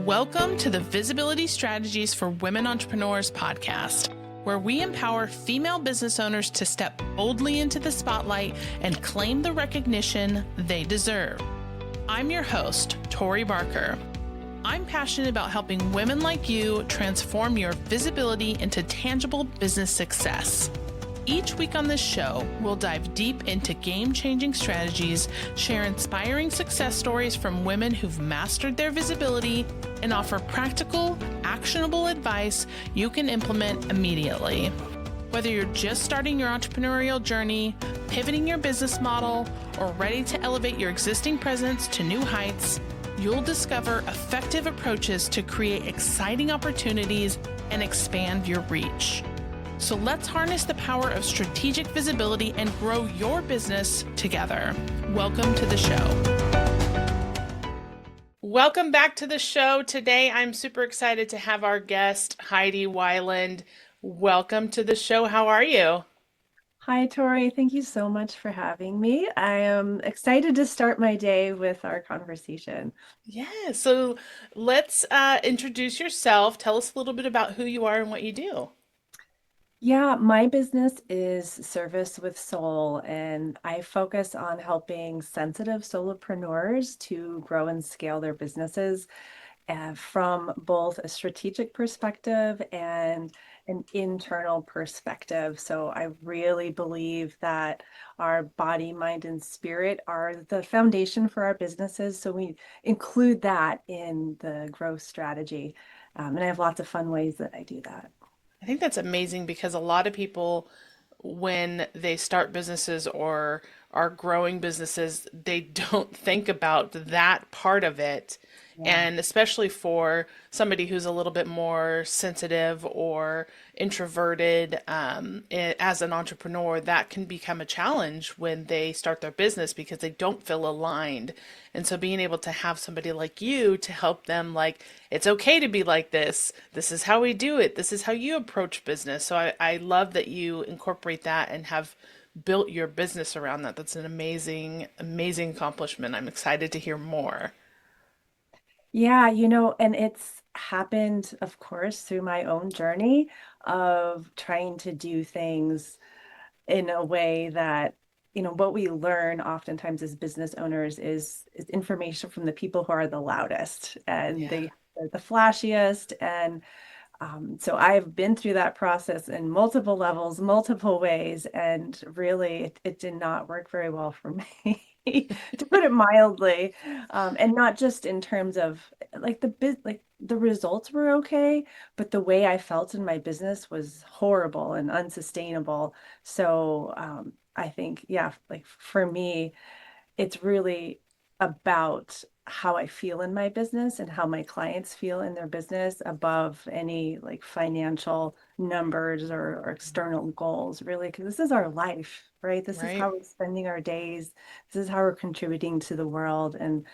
Welcome to the Visibility Strategies for Women Entrepreneurs podcast, where we empower female business owners to step boldly into the spotlight and claim the recognition they deserve. I'm your host, Tori Barker. I'm passionate about helping women like you transform your visibility into tangible business success. Each week on this show, we'll dive deep into game-changing strategies, share inspiring success stories from women who've mastered their visibility, and offer practical, actionable advice you can implement immediately. Whether you're just starting your entrepreneurial journey, pivoting your business model, or ready to elevate your existing presence to new heights, you'll discover effective approaches to create exciting opportunities and expand your reach. So let's harness the power of strategic visibility and grow your business together. Welcome to the show. Welcome back to the show. Today, I'm super excited to have our guest, Heidi Weiland. Welcome to the show. How are you? Hi, Tori. Thank you so much for having me. I am excited to start my day with our conversation. Yeah, so let's introduce yourself. Tell us a little bit about who you are and what you do. Yeah, my business is Service with Soul, and I focus on helping sensitive solopreneurs to grow and scale their businesses from both a strategic perspective and an internal perspective. So I really believe that our body, mind, and spirit are the foundation for our businesses. So we include that in the growth strategy. And I have lots of fun ways that I do that. I think that's amazing because a lot of people, when they start businesses or are growing businesses, they don't think about that part of it. Yeah. And especially for somebody who's a little bit more sensitive or introverted, as an entrepreneur, that can become a challenge when they start their business because they don't feel aligned. And so being able to have somebody like you to help them, like, it's okay to be like this. This is how we do it. This is how you approach business. So I love that you incorporate that and have built your business around that. That's an amazing, amazing accomplishment. I'm excited to hear more. Yeah, and it's happened, of course, through my own journey of trying to do things in a way that, what we learn oftentimes as business owners is information from the people who are the loudest and Yeah. they're the flashiest. And so I've been through that process in multiple levels, multiple ways, and really it did not work very well for me, to put it mildly. And not just in terms of like the results were okay, but the way I felt in my business was horrible and unsustainable. So I think, yeah, like for me, it's really about how I feel in my business and how my clients feel in their business above any like financial numbers or external goals, really, because this is our life, right? This is Right. how we're spending our days. This is how we're contributing to the world. And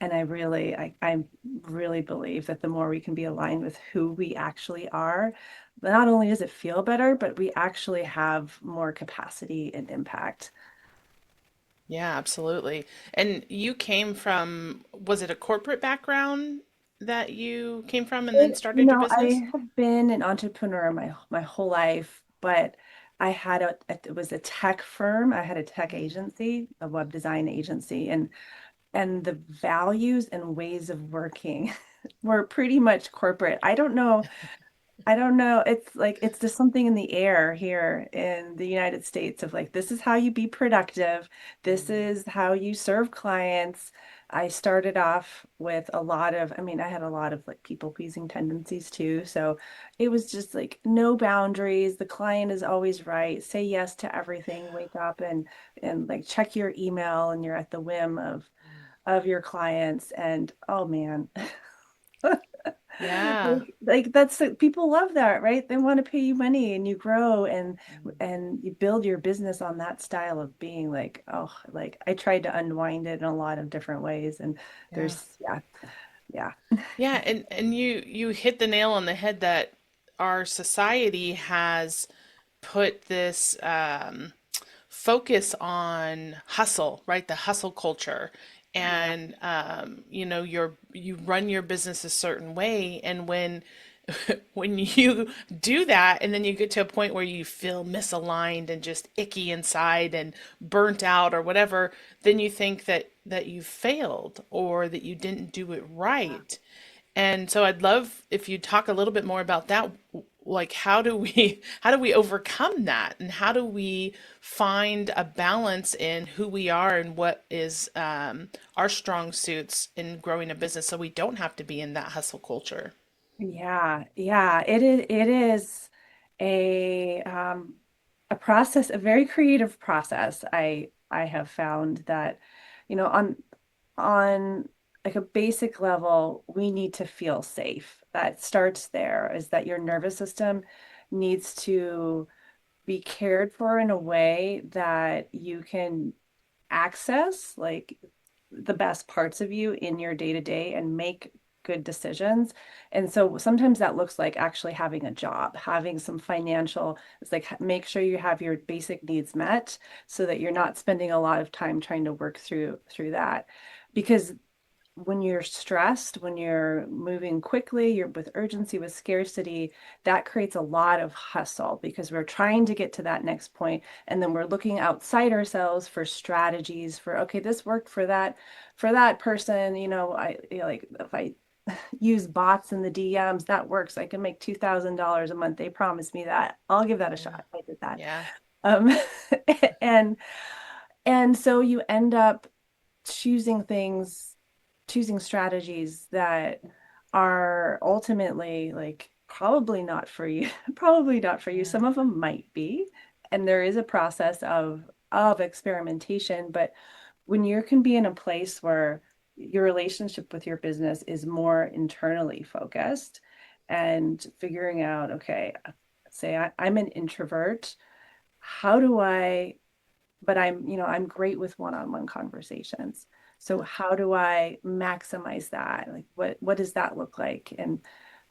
I really believe that the more we can be aligned with who we actually are, not only does it feel better, but we actually have more capacity and impact. Yeah, absolutely. And you came from, was it a corporate background that you came from and then started your business? I have been an entrepreneur my whole life, but it was a tech firm. I had a tech agency, a web design agency, and the values and ways of working were pretty much corporate. I don't know. It's like it's just something in the air here in the United States of like, this is how you be productive. This is how you serve clients. I started off with I mean, I had a lot of like people pleasing tendencies too. So it was just like no boundaries. The client is always right. Say yes to everything. Wake up and like check your email and you're at the whim of your clients. And oh man. Yeah. Like people love that, right? They want to pay you money and you grow and you build your business on that style of being like, oh, like I tried to unwind it in a lot of different ways. And Yeah. there's yeah, yeah. Yeah, and you hit the nail on the head that our society has put this focus on hustle, right? The hustle culture. Yeah. and you run your business a certain way, and when when you do that and then you get to a point where you feel misaligned and just icky inside and burnt out or whatever, then you think that you failed or that you didn't do it right. And so I'd love if you talk a little bit more about that. Like, how do we overcome that, and how do we find a balance in who we are and what is our strong suits in growing a business, so we don't have to be in that hustle culture? Yeah, yeah, it is a process, a very creative process. I have found that, on like a basic level, we need to feel safe. That starts there, is that your nervous system needs to be cared for in a way that you can access like the best parts of you in your day to day and make good decisions. And so sometimes that looks like actually having a job, having some financial, it's like make sure you have your basic needs met so that you're not spending a lot of time trying to work through that. Because when you're stressed, when you're moving quickly, you're with urgency, with scarcity, that creates a lot of hustle because we're trying to get to that next point, and then we're looking outside ourselves for strategies for, okay, this worked for that person, like if I use bots in the DMs, that works. I can make $2,000 a month. They promised me that. I'll give that a Yeah. shot. I did that. Yeah. Um, and and so you end up choosing things, choosing strategies that are ultimately like probably not for you, probably not for you. Yeah. Some of them might be, and there is a process of experimentation, but when you can be in a place where your relationship with your business is more internally focused and figuring out, okay, say I'm an introvert, how do I but I'm great with one-on-one conversations. So how do I maximize that? Like what does that look like? And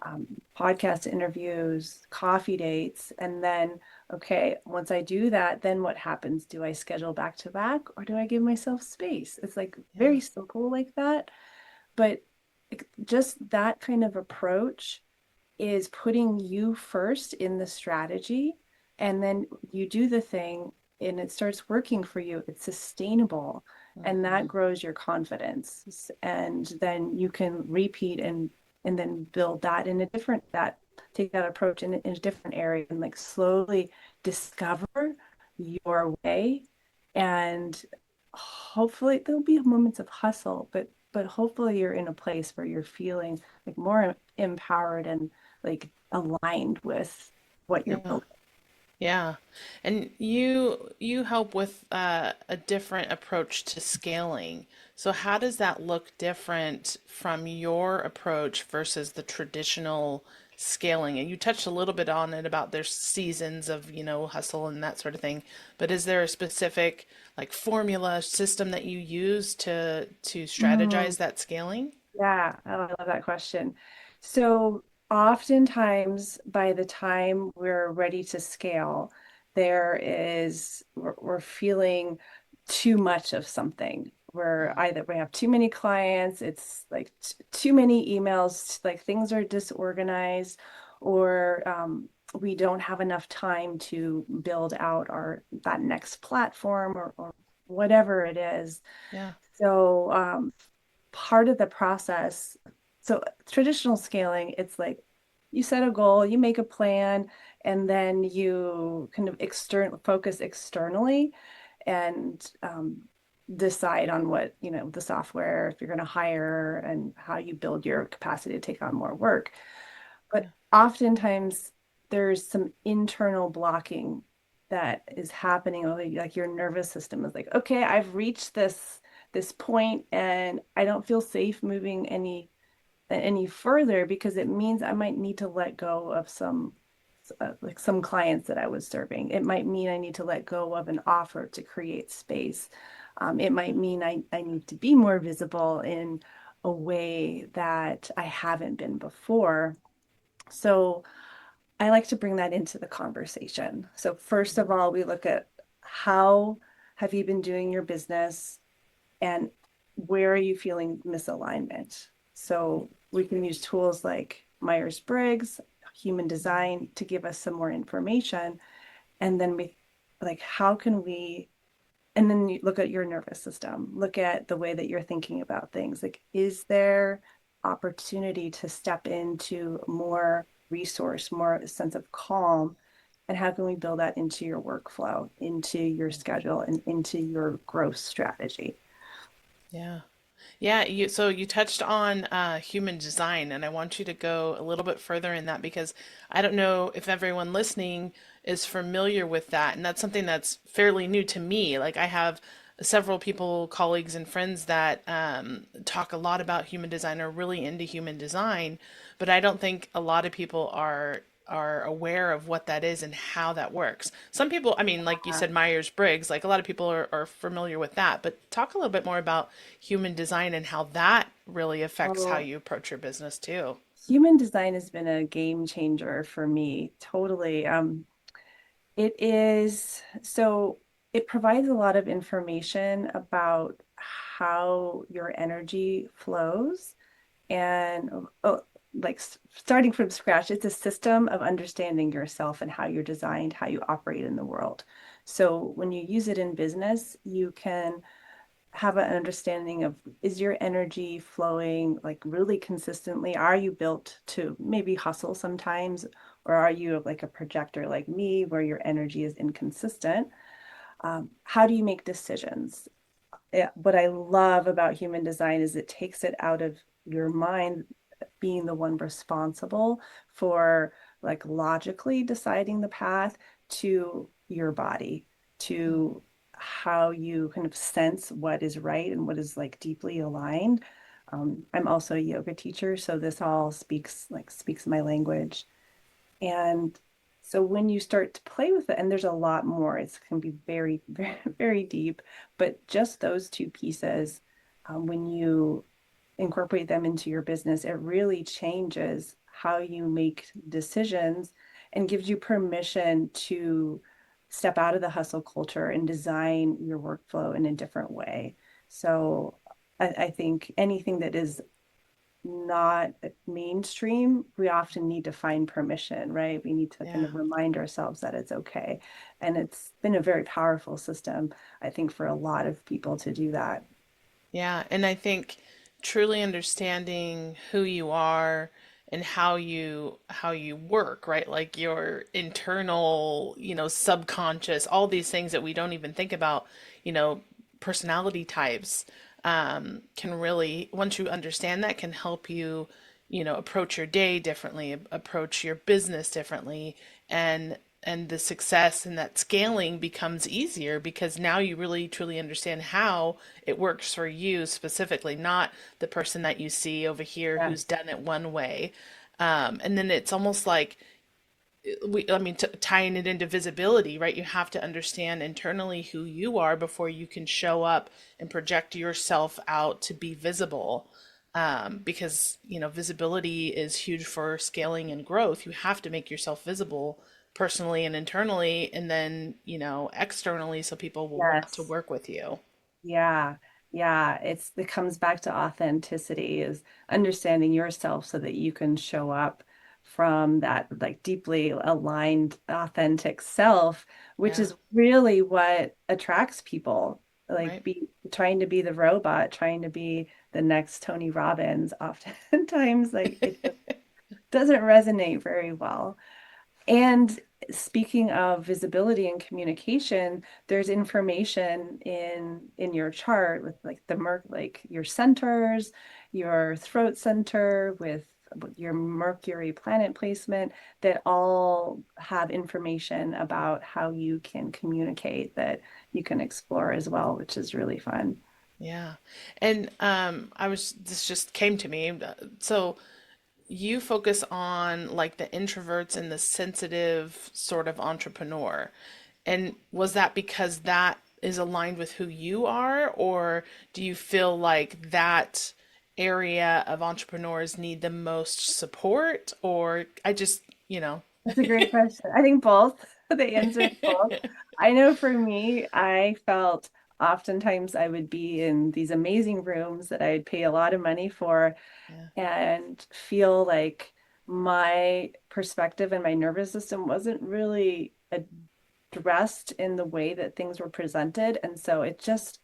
um, podcast interviews, coffee dates, and then okay, once I do that, then what happens? Do I schedule back to back or do I give myself space? It's like Yeah. very simple like that, but just that kind of approach is putting you first in the strategy, and then you do the thing and it starts working for you. It's sustainable, and that Hmm. grows your confidence, and then you can repeat and then build that in a different that take that approach in a different area and like slowly discover your way. And hopefully there'll be moments of hustle, but hopefully you're in a place where you're feeling like more empowered and like aligned with what you're Yeah. building. Yeah. And you help with a different approach to scaling. So how does that look different from your approach versus the traditional scaling? And you touched a little bit on it about there's seasons of, hustle and that sort of thing. But is there a specific like formula system that you use to Mm, strategize that scaling? yeah, I love that question. So oftentimes by the time we're ready to scale, we're feeling too much of something. We're either we have too many clients, it's like too many emails, like things are disorganized, or we don't have enough time to build out our that next platform or whatever it is. Yeah. So part of the process, so traditional scaling, it's like you set a goal, you make a plan, and then you kind of focus externally and decide on what, the software, if you're going to hire, and how you build your capacity to take on more work. But Yeah. oftentimes there's some internal blocking that is happening. Like your nervous system is like, okay, I've reached this point and I don't feel safe moving any further because it means I might need to let go of some like some clients that I was serving. It might mean I need to let go of an offer to create space. It might mean I need to be more visible in a way that I haven't been before. So I like to bring that into the conversation. So first of all, we look at how have you been doing your business, and where are you feeling misalignment? So we can use tools like Myers-Briggs, human design to give us some more information. And then we like, how can we, and then you look at your nervous system, look at the way that you're thinking about things. Like, is there opportunity to step into more resource, more sense of calm? And how can we build that into your workflow, into your schedule, and into your growth strategy? Yeah. Yeah, so you touched on human design, and I want you to go a little bit further in that because I don't know if everyone listening is familiar with that, and that's something that's fairly new to me. Like I have several people, colleagues and friends that talk a lot about human design, are really into human design, but I don't think a lot of people are aware of what that is and how that works. Some people, I mean, like you Uh, said, Myers-Briggs, like a lot of people are familiar with that, but talk a little bit more about human design and how that really affects how well, you approach your business too. human design has been a game changer for me, totally. It is so it provides a lot of information about how your energy flows and like starting from scratch, it's a system of understanding yourself and how you're designed, how you operate in the world. So when you use it in business, you can have an understanding of, is your energy flowing like really consistently? Are you built to maybe hustle sometimes, or are you like a projector like me where your energy is inconsistent? How do you make decisions? What I love about human design is it takes it out of your mind being the one responsible for like logically deciding the path to your body, to how you kind of sense what is right and what is like deeply aligned. I'm also a yoga teacher, so this all speaks my language. And so when you start to play with it, and there's a lot more, it's can be very, very, very deep, but just those two pieces, when you incorporate them into your business, it really changes how you make decisions and gives you permission to step out of the hustle culture and design your workflow in a different way. So I think anything that is not mainstream, we often need to find permission, right? We need to kind Yeah. of remind ourselves that it's okay. And it's been a very powerful system, I think, for a lot of people to do that. Yeah. And I think truly understanding who you are and how you work, right? Like your internal, subconscious, all these things that we don't even think about, you know, personality types, can really, once you understand that, can help you, approach your day differently, approach your business differently, and the success and that scaling becomes easier because now you really truly understand how it works for you specifically, not the person that you see over here Yeah. who's done it one way. And then it's almost like I mean, tying it into visibility, right? You have to understand internally who you are before you can show up and project yourself out to be visible. Because, visibility is huge for scaling and growth. You have to make yourself visible personally and internally, and then, externally, so people will want to Yes. work with you. Yeah. Yeah. It comes back to authenticity, is understanding yourself so that you can show up from that like deeply aligned, authentic self, which Yeah, is really what attracts people. Like right. be trying to be the robot, trying to be the next Tony Robbins, oftentimes like it just doesn't resonate very well. And speaking of visibility and communication, there's information in your chart with like like your centers, your throat center with your Mercury planet placement that all have information about how you can communicate that you can explore as well, which is really fun. Yeah. And this just came to me. So you focus on like the introverts and the sensitive sort of entrepreneur. And was that because that is aligned with who you are, or do you feel like that area of entrepreneurs need the most support? Or I just, That's a great question. I think both. The answer is both. I know for me, I felt oftentimes I would be in these amazing rooms that I'd pay a lot of money for Yeah. and feel like my perspective and my nervous system wasn't really addressed in the way that things were presented. And so it just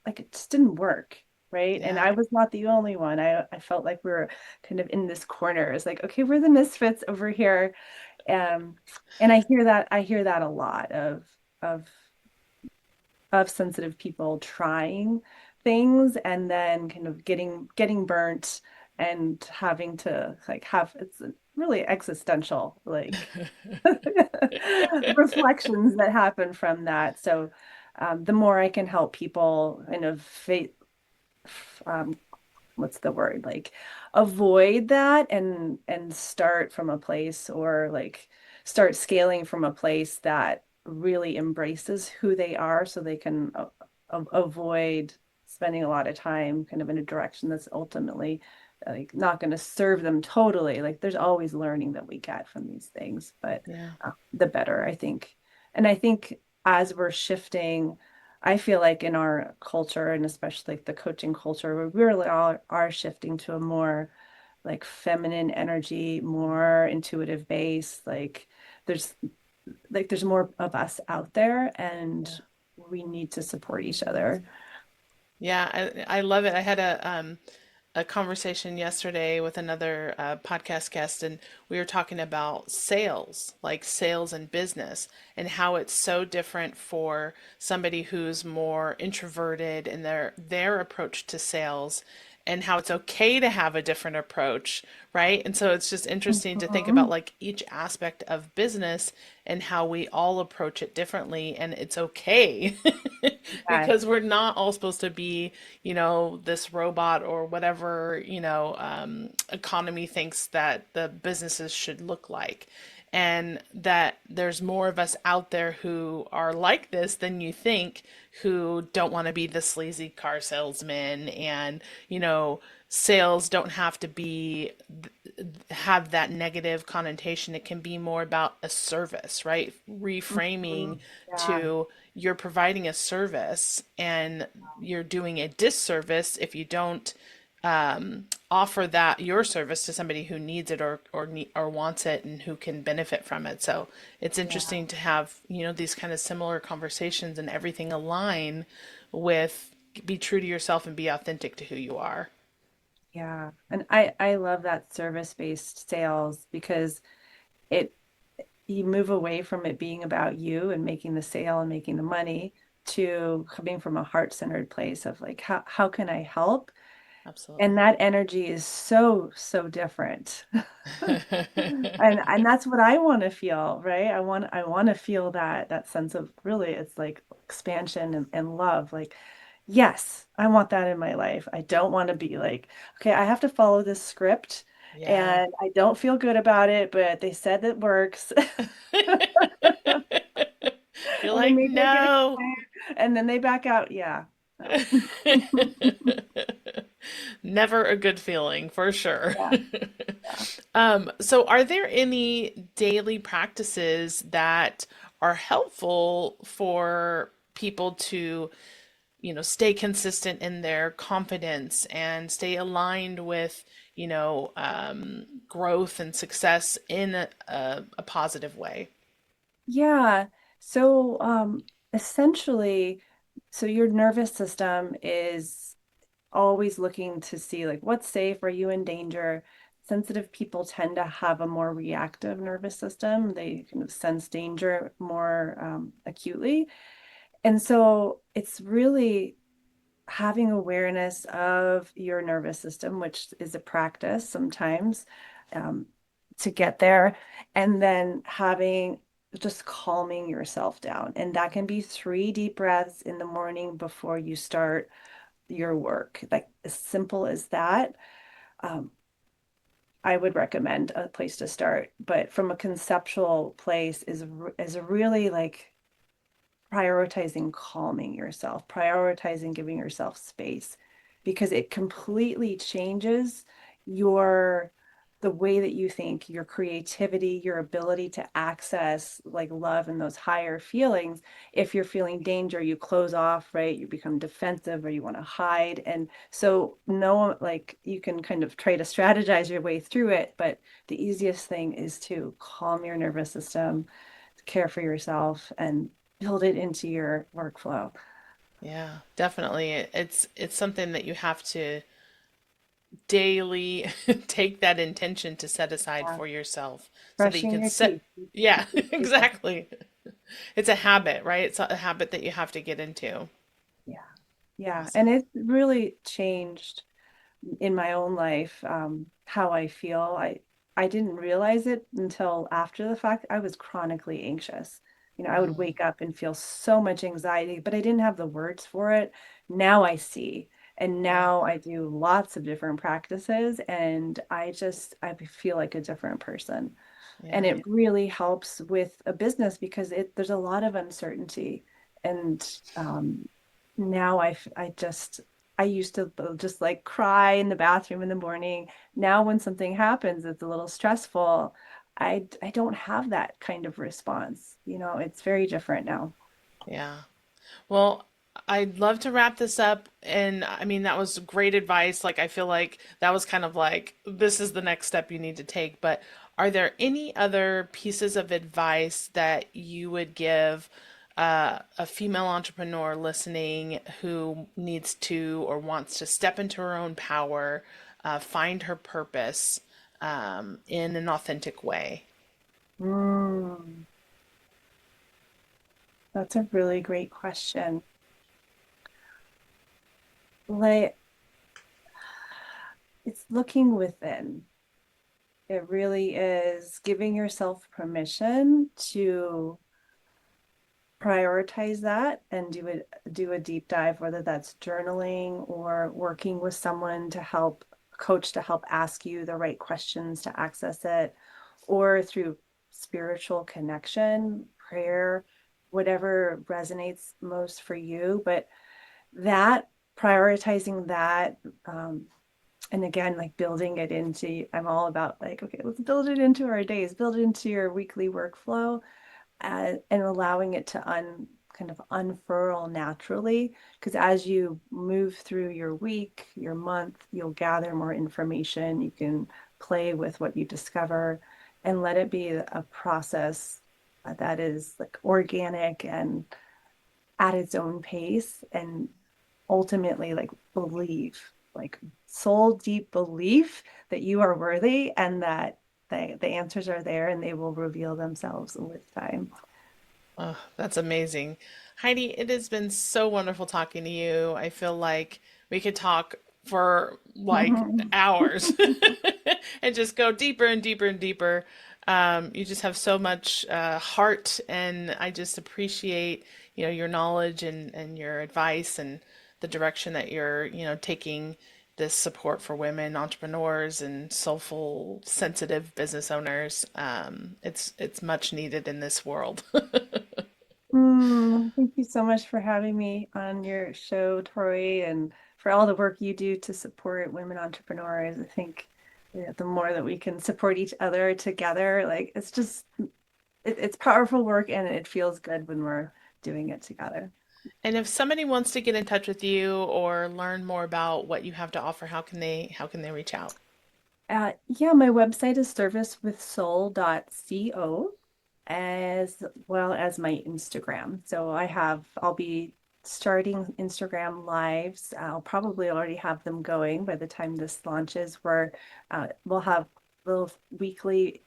didn't work. Right. And Yeah. I was not the only one. I felt like we were kind of in this corner. It's like, okay, we're the misfits over here. Um, and I hear that a lot of of sensitive people trying things and then kind of getting burnt and having to like have it's really existential like reflections that happen from that. So the more I can help people kind of um, what's the word like avoid that and start from a place or like start scaling from a place that really embraces who they are so they can avoid spending a lot of time kind of in a direction that's ultimately like not going to serve them totally. Like there's always learning that we get from these things, but Yeah. the better I think. And I think as we're shifting, I feel like in our culture and especially like the coaching culture, we really are shifting to a more like feminine energy, more intuitive base. There's there's more of us out there and Yeah. we need to support each other. Yeah, I love it. I had a conversation yesterday with another podcast guest, and we were talking about sales, like sales and business, and how it's so different for somebody who's more introverted in their approach to sales, and how it's okay to have a different approach, right? And so it's just interesting to think about Mhm. like each aspect of business and how we all approach it differently, and it's okay Yes. because we're not all supposed to be, this robot or whatever, economy thinks that the businesses should look like. And that there's more of us out there who are like this than you think, who don't want to be the sleazy car salesman. And, sales don't have to be have that negative connotation. It can be more about a service, right? Reframing Mhm. Yeah. to you're providing a service and you're doing a disservice if you don't offer that your service to somebody who needs it or wants it and who can benefit from it. So it's Yeah. interesting to have these kind of similar conversations and everything align with be true to yourself and be authentic to who you are. Yeah. And I love that service-based sales because it you move away from it being about you and making the sale and making the money to coming from a heart-centered place of like how can I help? And Absolutely. that energy is so different. And that's what I want to feel, right? I want to feel that sense of really it's like expansion and love. Like, yes, I want that in my life. I don't want to be like, okay, I have to follow this script Yeah. and I don't feel good about it, but they said it works. You're And then like, maybe I get a no. client and then they back out. Yeah. No. Never a good feeling for sure. Yeah. Yeah. So are there any daily practices that are helpful for people to, stay consistent in their confidence and stay aligned with, growth and success in a positive way? Yeah. So, essentially, so your nervous system is always looking to see like what's safe, are you in danger? Sensitive people tend to have a more reactive nervous system. They kind of sense danger more acutely. And so it's really having awareness of your nervous system, which is a practice sometimes um, to get there, and then having just calming yourself down. And that can be 3 deep breaths in the morning before you start your work. Like as simple as that. Um, I would recommend a place to start, but from a conceptual place is really like prioritizing calming yourself, prioritizing giving yourself space because it completely changes your the way that you think, your creativity, your ability to access like love and those higher feelings. If you're feeling danger, you close off, right? You become defensive or you want to hide. And so, no, like you can kind of try to strategize your way through it, but the easiest thing is to calm your nervous system, care for yourself, and build it into your workflow. Yeah, definitely. It's something that you have to daily take that intention to set aside Yeah. for yourself so that you Brushing can your set, teeth. yeah, Yeah. exactly. It's a habit, right? It's a habit that you have to get into. Yeah. Yeah. Awesome. And it really changed in my own life, how I feel. I didn't realize it until after the fact. I was chronically anxious. I would Mhm. wake up and feel so much anxiety, but I didn't have the words for it. Now I see. And Yeah. now I do lots of different practices, and I feel like a different person. And Yeah. it really helps with a business because there's a lot of uncertainty. And now I used to just like cry in the bathroom in the morning. Now when something happens that's a little stressful, I don't have that kind of response. It's very different now. Yeah. Well, I'd love to wrap this up. And I mean, that was great advice. Like, I feel like that was kind of like, this is the next step you need to take. But are there any other pieces of advice that you would give a female entrepreneur listening who needs to or wants to step into her own power, find her purpose in an authentic way? Mm, that's a really great question. Like, it's looking within. It really is giving yourself permission to prioritize that and do a deep dive, whether that's journaling or working with someone to help coach to help ask you the right questions to access it, or through spiritual connection, prayer, whatever resonates most for you. But that prioritizing that, and again, like building it into, I'm all about like, okay, let's build it into our days, build it into your weekly workflow, and allowing it to kind of unfurl naturally. Because as you move through your week, your month, you'll gather more information. You can play with what you discover and let it be a process that is like organic and at its own pace, and ultimately like believe, like soul deep belief that you are worthy and that the answers are there and they will reveal themselves with time. Oh, that's amazing. Heidi, it has been so wonderful talking to you. I feel like we could talk for like hours and just go deeper and deeper and deeper. You just have so much heart, and I just appreciate, your knowledge and your advice and the direction that you're, taking this support for women entrepreneurs and soulful, sensitive business owners. It's much needed in this world. Thank you so much for having me on your show, Tori, and for all the work you do to support women entrepreneurs. I think the more that we can support each other together, like it's powerful work and it feels good when we're doing it together. And if somebody wants to get in touch with you or learn more about what you have to offer, how can they reach out? Yeah, my website is servicewithsoul.co, as well as my Instagram. So I'll be starting Instagram lives. I'll probably already have them going by the time this launches, where we'll have little weekly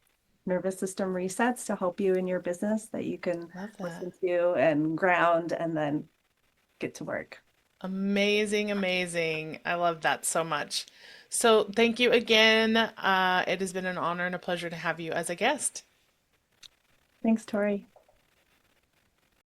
nervous system resets to help you in your business that you can Love that. listen to and ground and then get to work. Amazing, amazing. I love that so much. So thank you again. It has been an honor and a pleasure to have you as a guest. Thanks, Tori.